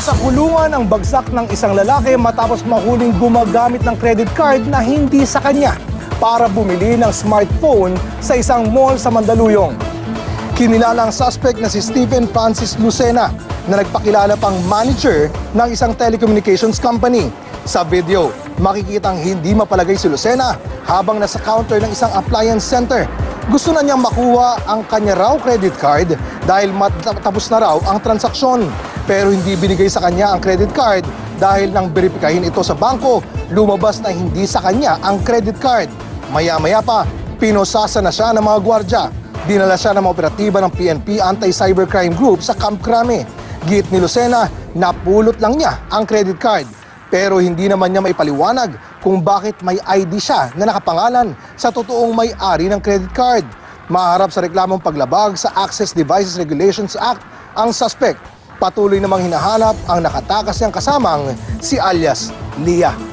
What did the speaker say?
Nasa kulungan ang bagsak ng isang lalaki matapos mahuling gumagamit ng credit card na hindi sa kanya para bumili ng smartphone sa isang mall sa Mandaluyong. Kinilala ang suspect na si Stephen Francis Lucena na nagpakilala pang manager ng isang telecommunications company. Sa video, makikitang hindi mapalagay si Lucena habang nasa counter ng isang appliance center. Gusto na niyang makuha ang kanya raw credit card dahil matapos na raw ang transaksyon. Pero hindi binigay sa kanya ang credit card dahil nang beripikahin ito sa bangko, lumabas na hindi sa kanya ang credit card. Maya-maya pa, pinosasa na siya ng mga gwardya. Dinala siya ng mga operatiba ng PNP Anti-Cybercrime Group sa Camp Crame. Git ni Lucena, napulot lang niya ang credit card. Pero hindi naman niya maipaliwanag kung bakit may ID siya na nakapangalan sa totoong may-ari ng credit card. Maharap sa reklamong paglabag sa Access Devices Regulations Act ang suspect. Patuloy namang hinahanap ang nakatakas niyang kasamang si alias Lia.